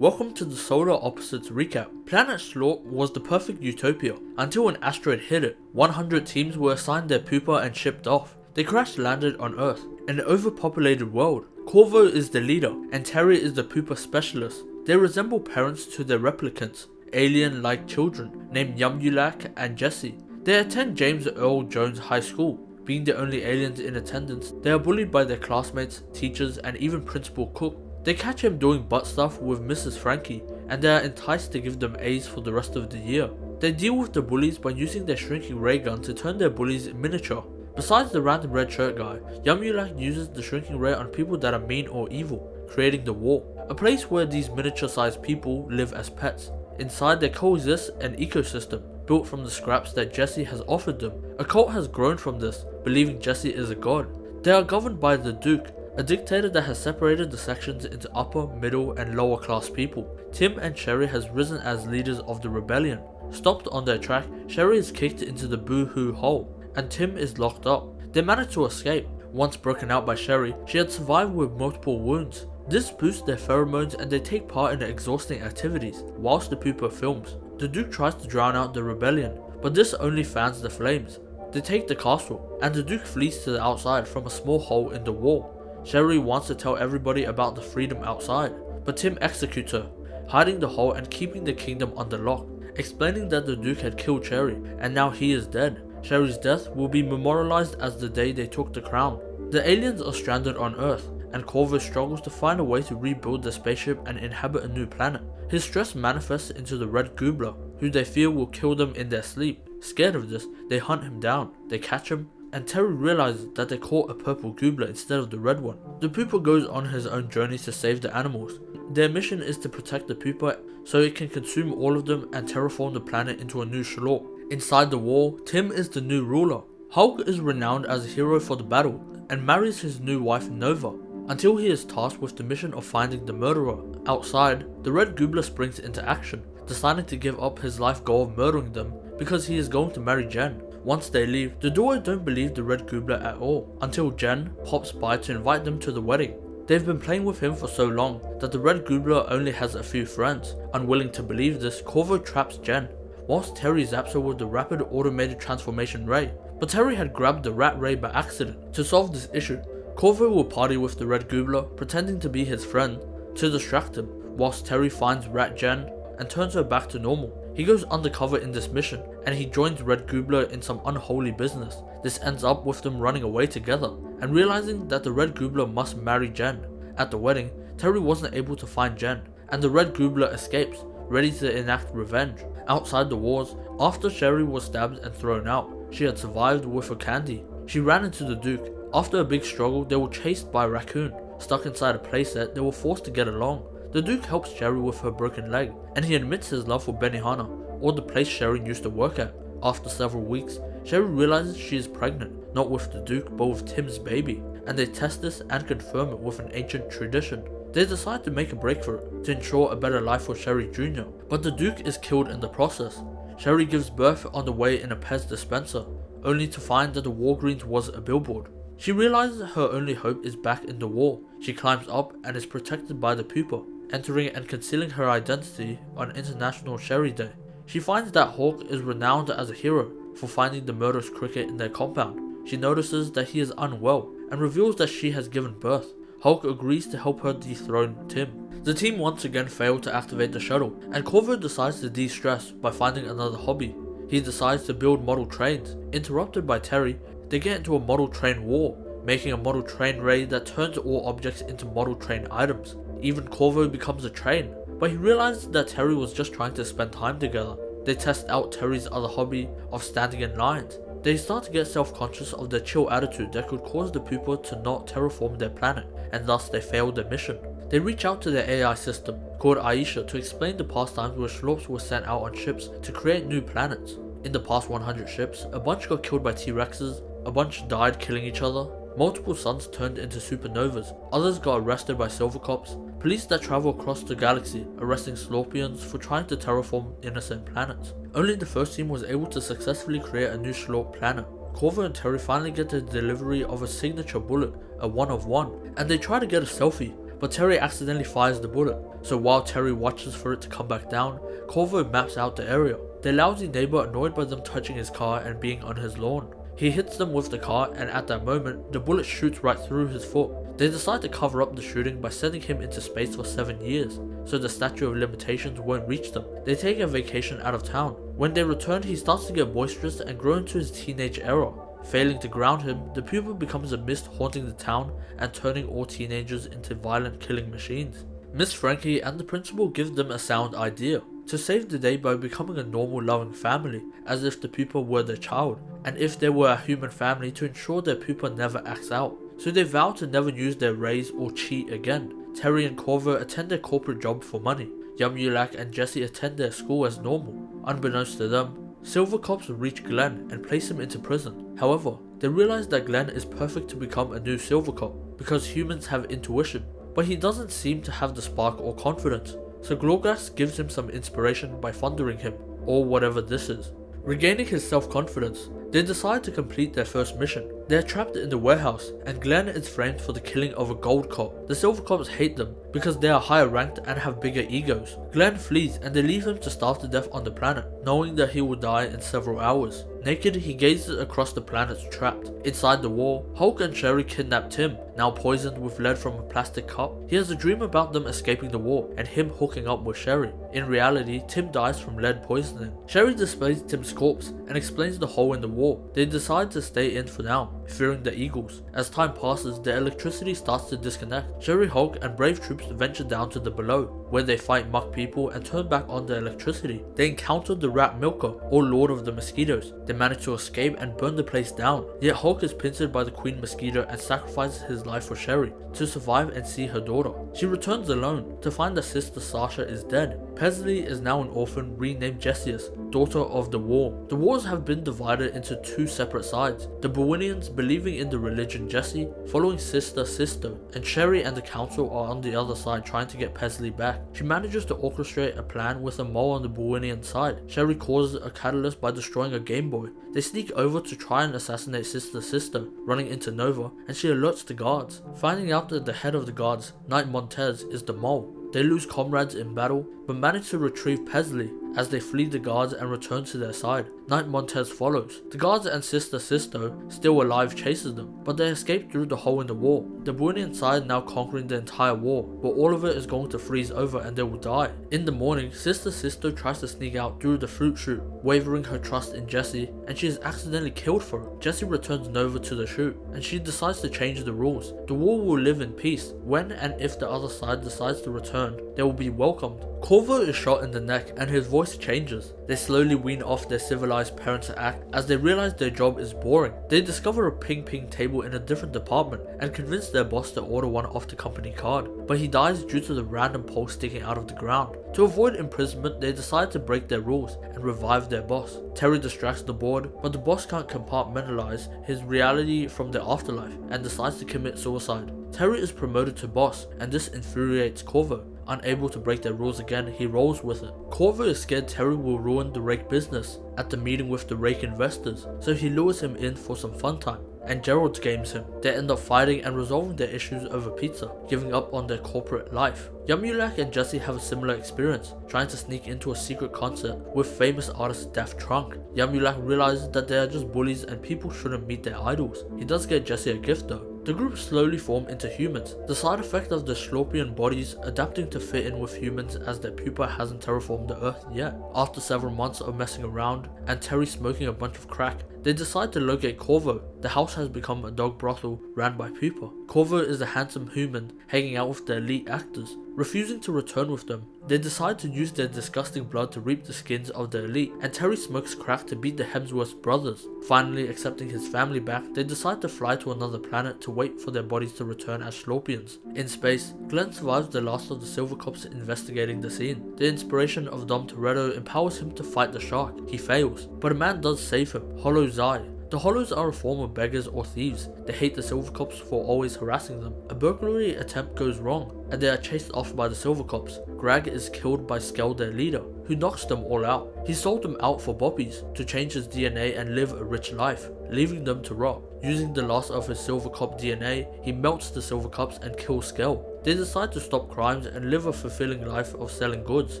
Welcome to the Solar Opposites recap. Planet Slorp was the perfect utopia until an asteroid hit it. 100 teams were assigned their pupa and shipped off. They crash landed on Earth, an overpopulated world. Corvo is the leader and Terry is the pupa specialist. They resemble parents to their replicants, alien-like children named Yumulak and Jesse. They attend James Earl Jones High School. Being the only aliens in attendance, they are bullied by their classmates, teachers, and even Principal Cook. They catch him doing butt stuff with Mrs. Frankie, and they are enticed to give them A's for the rest of the year. They deal with the bullies by using their shrinking ray gun to turn their bullies miniature. Besides the random red shirt guy, Yumulak uses the shrinking ray on people that are mean or evil, creating the Wall, a place where these miniature-sized people live as pets. Inside there coexists an ecosystem, built from the scraps that Jesse has offered them. A cult has grown from this, believing Jesse is a god. They are governed by the Duke, a dictator that has separated the sections into upper, middle, and lower class people. Tim and Sherry has risen as leaders of the rebellion. Stopped on their track, Sherry is kicked into the boo-hoo hole, and Tim is locked up. They manage to escape. Once broken out by Sherry, she had survived with multiple wounds. This boosts their pheromones and they take part in the exhausting activities, whilst the pupa films. The Duke tries to drown out the rebellion, but this only fans the flames. They take the castle, and the Duke flees to the outside from a small hole in the wall. Sherry wants to tell everybody about the freedom outside, but Tim executes her, hiding the hole and keeping the kingdom under lock, explaining that the Duke had killed Sherry and now he is dead. Sherry's death will be memorialized as the day they took the crown. The aliens are stranded on Earth, and Corvo struggles to find a way to rebuild the spaceship and inhabit a new planet. His stress manifests into the Red Goobler, who they fear will kill them in their sleep. Scared of this, they hunt him down, they catch him, and Terry realizes that they caught a purple goobler instead of the red one. The pupa goes on his own journey to save the animals. Their mission is to protect the pupa so it can consume all of them and terraform the planet into a new Slorp. Inside the wall, Tim is the new ruler. Hulk is renowned as a hero for the battle and marries his new wife Nova, until he is tasked with the mission of finding the murderer. Outside, the red goobler springs into action, deciding to give up his life goal of murdering them because he is going to marry Jen. Once they leave, the duo don't believe the red goobler at all, until Jen pops by to invite them to the wedding. They've been playing with him for so long that the red goobler only has a few friends. Unwilling to believe this, Corvo traps Jen, whilst Terry zaps her with the rapid automated transformation ray. But Terry had grabbed the rat ray by accident. To solve this issue, Corvo will party with the red goobler, pretending to be his friend, to distract him, whilst Terry finds Rat Jen and turns her back to normal. He goes undercover in this mission, and he joins Red Goobler in some unholy business. This ends up with them running away together, and realizing that the Red Goobler must marry Jen. At the wedding, Terry wasn't able to find Jen, and the Red Goobler escapes, ready to enact revenge. Outside the walls, after Sherry was stabbed and thrown out, she had survived with her candy. She ran into the Duke. After a big struggle, they were chased by a raccoon. Stuck inside a playset, they were forced to get along. The Duke helps Sherry with her broken leg, and he admits his love for Benihana, or the place Sherry used to work at. After several weeks, Sherry realizes she is pregnant, not with the Duke but with Tim's baby, and they test this and confirm it with an ancient tradition. They decide to make a break for it, to ensure a better life for Sherry Jr., but the Duke is killed in the process. Sherry gives birth on the way in a Pez dispenser, only to find that the Walgreens was a billboard. She realizes her only hope is back in the wall. She climbs up and is protected by the pupa, entering and concealing her identity on International Sherry Day. She finds that Hawk is renowned as a hero for finding the murderous cricket in their compound. She notices that he is unwell and reveals that she has given birth. Hulk agrees to help her dethrone Tim. The team once again fail to activate the shuttle, and Corvo decides to de-stress by finding another hobby. He decides to build model trains. Interrupted by Terry, they get into a model train war, making a model train ray that turns all objects into model train items. Even Corvo becomes a train, but he realizes that Terry was just trying to spend time together. They test out Terry's other hobby of standing in lines. They start to get self-conscious of their chill attitude that could cause the pupa to not terraform their planet, and thus they fail their mission. They reach out to their AI system, called Aisha, to explain the past times where Slorps were sent out on ships to create new planets. In the past 100 ships, a bunch got killed by T-Rexes, a bunch died killing each other, multiple suns turned into supernovas, others got arrested by Silvercops, police that travel across the galaxy arresting Slorpians for trying to terraform innocent planets. Only the first team was able to successfully create a new Slorp planet. Corvo and Terry finally get the delivery of a signature bullet, a 1 of 1, and they try to get a selfie, but Terry accidentally fires the bullet. So while Terry watches for it to come back down, Corvo maps out the area. The lousy neighbor annoyed by them touching his car and being on his lawn. He hits them with the car, and at that moment, the bullet shoots right through his foot. They decide to cover up the shooting by sending him into space for 7 years, so the statute of limitations won't reach them. They take a vacation out of town. When they return, he starts to get boisterous and grow into his teenage era. Failing to ground him, the pupa becomes a mist haunting the town and turning all teenagers into violent killing machines. Miss Frankie and the principal give them a sound idea: to save the day by becoming a normal loving family, as if the pupa were their child, and if they were a human family, to ensure their pupa never acts out. So they vow to never use their rays or cheat again. Terry and Corvo attend their corporate job for money. Yumulak and Jesse attend their school as normal. Unbeknownst to them, Silver Cops reach Glenn and place him into prison. However, they realize that Glenn is perfect to become a new Silver Cop, because humans have intuition, but he doesn't seem to have the spark or confidence. So Glorgas gives him some inspiration by thundering him, or whatever this is. Regaining his self-confidence, they decide to complete their first mission. They are trapped in the warehouse, and Glenn is framed for the killing of a gold cop. The Silver Cops hate them because they are higher ranked and have bigger egos. Glenn flees, and they leave him to starve to death on the planet, knowing that he will die in several hours. Naked, he gazes across the planets trapped. Inside the wall, Hulk and Sherry kidnap Tim, now poisoned with lead from a plastic cup. He has a dream about them escaping the war and him hooking up with Sherry. In reality, Tim dies from lead poisoning. Sherry displays Tim's corpse and explains the hole in the wall. They decide to stay in for now, fearing the Eagles. As time passes, the electricity starts to disconnect. Sherry, Hulk and brave troops venture down to the below, where they fight muck people and turn back on the electricity. They encounter the Rat Milker, or Lord of the Mosquitoes. They manage to escape and burn the place down, yet Hulk is pincered by the Queen Mosquito and sacrifices his life for Sherry, to survive and see her daughter. She returns alone, to find that sister Sasha is dead. Paisley is now an orphan renamed Jessius, daughter of the War. The Wars have been divided into two separate sides, the Bowenians believing in the religion Jessie, following sister Sisto, and Sherry and the council are on the other side trying to get Paisley back. She manages to orchestrate a plan with a mole on the Bowenian side. Sherry causes a catalyst by destroying a Game Boy. They sneak over to try and assassinate Sister Sisto, running into Nova, and she alerts the guards. Finding out that the head of the guards, Knight Montez, is the mole. They lose comrades in battle, but manage to retrieve Paisley as they flee the guards and return to their side. Knight Montez follows. The guards and Sister Sisto, still alive, chases them, but they escape through the hole in the wall. The Bowenian side now conquering the entire war, but all of it is going to freeze over and they will die. In the morning, Sister Sisto tries to sneak out through the fruit chute, wavering her trust in Jessie, and she is accidentally killed for it. Jessie returns Nova to the chute, and she decides to change the rules. The war will live in peace. When and if the other side decides to return, they will be welcomed. Corvo is shot in the neck and his voice changes. They slowly wean off their civilized parents' act as they realize their job is boring. They discover a ping-pong table in a different department and convince their boss to order one off the company card, but he dies due to the random pole sticking out of the ground. To avoid imprisonment, they decide to break their rules and revive their boss. Terry distracts the board, but the boss can't compartmentalize his reality from the afterlife and decides to commit suicide. Terry is promoted to boss, and this infuriates Corvo. Unable to break their rules again, he rolls with it. Corvo is scared Terry will ruin the rake business at the meeting with the rake investors, so he lures him in for some fun time, and Gerald games him. They end up fighting and resolving their issues over pizza, giving up on their corporate life. Yumulak and Jesse have a similar experience, trying to sneak into a secret concert with famous artist Daft Trunk. Yumulak realizes that they are just bullies and people shouldn't meet their idols. He does get Jesse a gift though. The group slowly form into humans, the side effect of the Slorpian bodies adapting to fit in with humans as their pupa hasn't terraformed the earth yet. After several months of messing around and Terry smoking a bunch of crack, they decide to locate Corvo. The house has become a dog brothel ran by pupa. Corvo is a handsome human hanging out with the elite actors. Refusing to return with them, they decide to use their disgusting blood to reap the skins of the elite, and Terry smokes crack to beat the Hemsworth brothers. Finally accepting his family back, they decide to fly to another planet to wait for their bodies to return as Slorpians. In space, Glenn survives the last of the Silver Cops investigating the scene. The inspiration of Dom Toretto empowers him to fight the shark. He fails, but a man does save him, Hollow Zai. The Hollows are a form of beggars or thieves. They hate the Silver Cops for always harassing them. A burglary attempt goes wrong, and they are chased off by the Silvercops. Greg is killed by Skell, their leader, who knocks them all out. He sold them out for boppies to change his DNA and live a rich life, leaving them to rot. Using the last of his Silvercop DNA, he melts the Silvercups and kills Skell. They decide to stop crimes and live a fulfilling life of selling goods.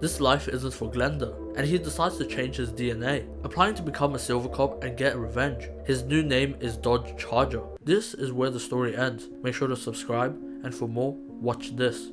This life isn't for Glenda, and he decides to change his DNA, applying to become a Silvercop and get revenge. His new name is Dodge Charger. This is where the story ends. Make sure to subscribe, and for more, watch this.